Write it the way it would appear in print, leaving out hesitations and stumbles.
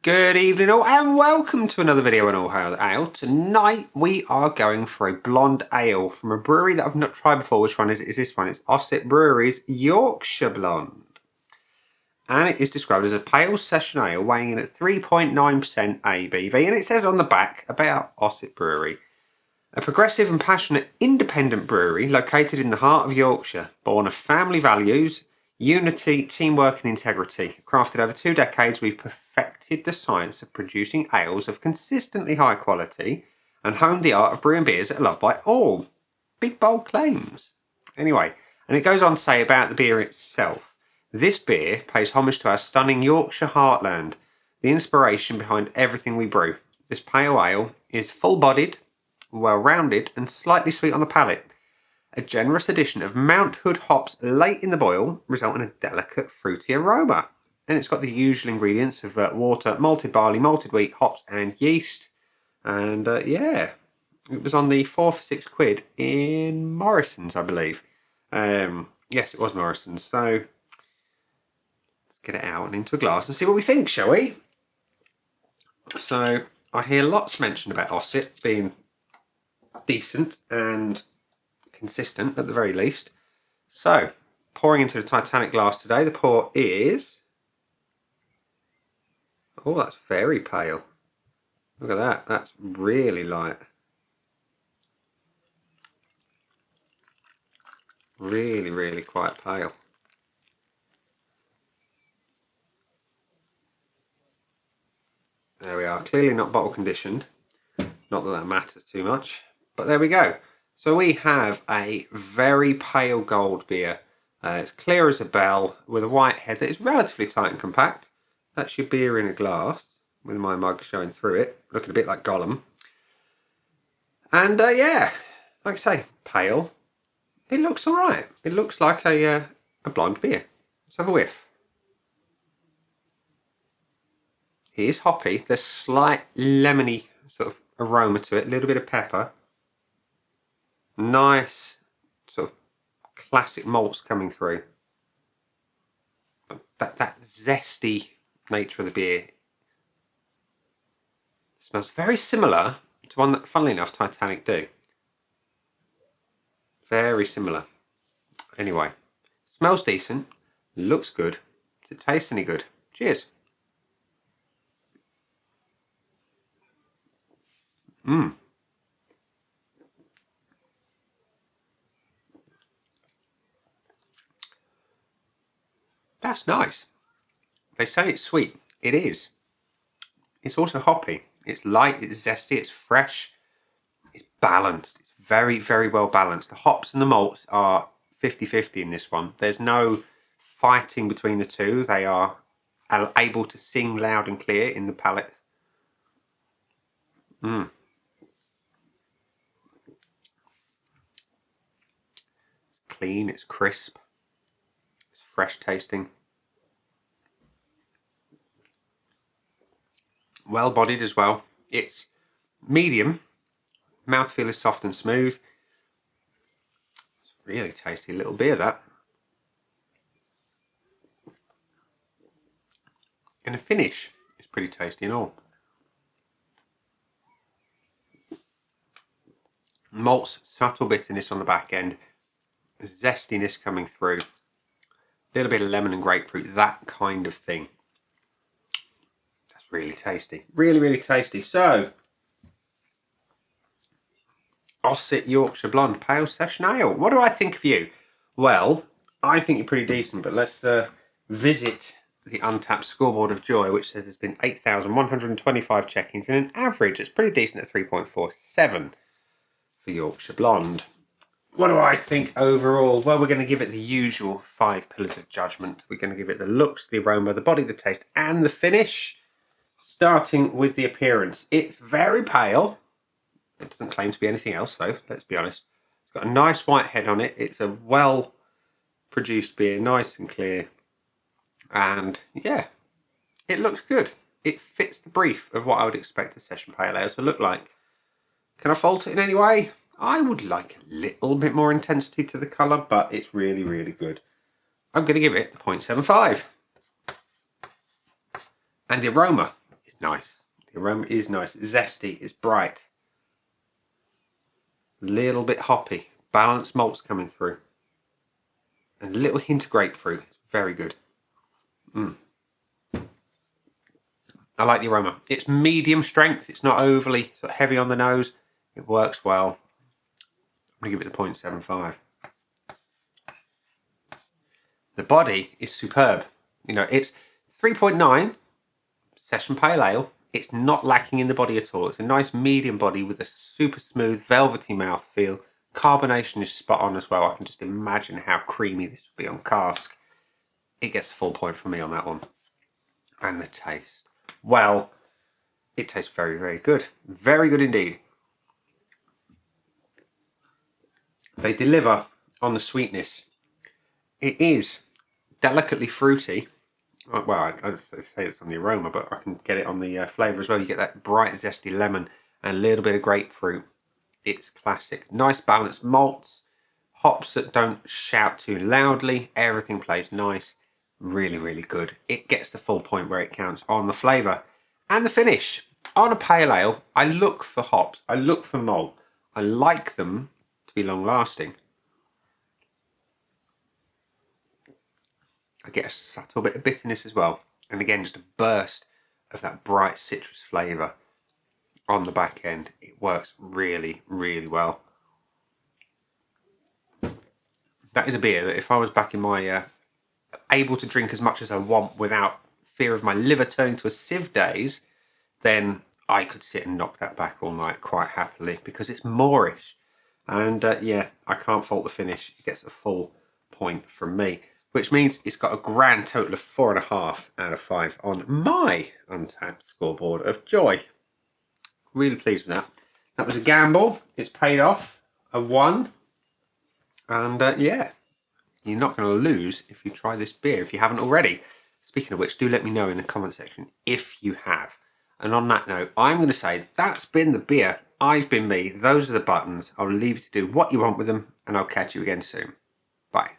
Good evening all and welcome to another video on All Hail the Ale. Tonight we are going for a blonde ale from a brewery that I've not tried before. Which one is it? Is this one? It's Ossett Brewery's Yorkshire Blonde. And it is described as a pale session ale weighing in at 3.9% ABV. And it says on the back about Ossett Brewery. A progressive and passionate independent brewery located in the heart of Yorkshire, born of family values, unity, teamwork and integrity. Crafted over 2 decades, we've perfected the science of producing ales of consistently high quality and honed the art of brewing beers that are loved by all. Big bold claims. Anyway, and it goes on to say about the beer itself. This beer pays homage to our stunning Yorkshire heartland, the inspiration behind everything we brew. This pale ale is full-bodied, well-rounded and slightly sweet on the palate. A generous addition of Mount Hood hops late in the boil result in a delicate fruity aroma. And it's got the usual ingredients of water, malted barley, malted wheat, hops and yeast. And yeah, it was on the 4 for £6 in Morrison's, I believe. Yes, it was Morrison's. So let's get it out and into a glass and see what we think, shall we? So I hear lots mentioned about Ossett being decent and consistent at the very least. So, pouring into the Titanic glass today, the pour is... Oh, that's very pale. Look at that, that's really light. Really, really quite pale. There we are, clearly not bottle conditioned. Not that that matters too much, but there we go. So we have a very pale gold beer. It's clear as a bell with a white head that is relatively tight and compact. That's your beer in a glass with my mug showing through it, looking a bit like Gollum. And yeah, like I say, pale. It looks all right. It looks like a blonde beer. Let's have a whiff. It is hoppy. There's slight lemony sort of aroma to it, a little bit of pepper. Nice sort of classic malts coming through. That zesty nature of the beer smells very similar to one that, funnily enough, Titanic do. Very similar. Anyway, smells decent, looks good. Does it taste any good? Cheers. That's nice. They say it's sweet. It is. It's also hoppy. It's light, it's zesty, it's fresh, it's balanced. It's very, very well balanced. The hops and the malts are 50-50 in this one. There's no fighting between the two. They are able to sing loud and clear in the palate. It's clean, it's crisp, it's fresh tasting. Well bodied as well. It's medium. Mouthfeel is soft and smooth. It's really tasty little beer, that. And the finish is pretty tasty and all. Malt's subtle bitterness on the back end. Zestiness coming through. A little bit of lemon and grapefruit, that kind of thing. Really tasty. Really, really tasty. So, Ossett Yorkshire Blonde Pale Session Ale. What do I think of you? Well, I think you're pretty decent, but let's visit the Untapped scoreboard of joy, which says there's been 8,125 check-ins and an average that's pretty decent at 3.47 for Yorkshire Blonde. What do I think overall? Well, we're going to give it the usual 5 pillars of judgment. We're going to give it the looks, the aroma, the body, the taste, and the finish. Starting with the appearance, it's very pale. It doesn't claim to be anything else, though, let's be honest. It's got a nice white head on it. It's a well-produced beer, nice and clear. And, yeah, it looks good. It fits the brief of what I would expect a session pale ale to look like. Can I fault it in any way? I would like a little bit more intensity to the colour, but it's really, really good. I'm going to give it 0.75. And the aroma is nice. The aroma is nice. It's zesty. It's bright. A little bit hoppy. Balanced malts coming through. And a little hint of grapefruit. It's very good. I like the aroma. It's medium strength. It's not overly sort of heavy on the nose. It works well. I'm going to give it a 0.75. The body is superb. You know, it's 3.9 session pale ale. It's not lacking in the body at all. It's a nice medium body with a super smooth, velvety mouthfeel. Carbonation is spot on as well. I can just imagine how creamy this would be on cask. It gets a full point for me on that one. And the taste. Well, it tastes very, very good. Very good indeed. They deliver on the sweetness. It is delicately fruity. Well, I say it's on the aroma, but I can get it on the flavour as well. You get that bright, zesty lemon and a little bit of grapefruit. It's classic. Nice balanced malts. Hops that don't shout too loudly. Everything plays nice. Really, really good. It gets the full point where it counts on the flavour. And the finish. On a pale ale, I look for hops. I look for malt. I like them to be long lasting. I get a subtle bit of bitterness as well. And again, just a burst of that bright citrus flavour on the back end. It works really, really well. That is a beer that if I was back in my able to drink as much as I want without fear of my liver turning to a sieve days, then I could sit and knock that back all night quite happily because it's moreish. And yeah, I can't fault the finish. It gets a full point from me, which means it's got a grand total of 4.5 out of 5 on my Untapped scoreboard of joy. Really pleased with that. That was a gamble. It's paid off. I won. And yeah, you're not going to lose if you try this beer if you haven't already. Speaking of which, do let me know in the comment section if you have. And on that note, I'm going to say that's been the beer. I've been me. Those are the buttons. I'll leave you to do what you want with them, and I'll catch you again soon. Bye.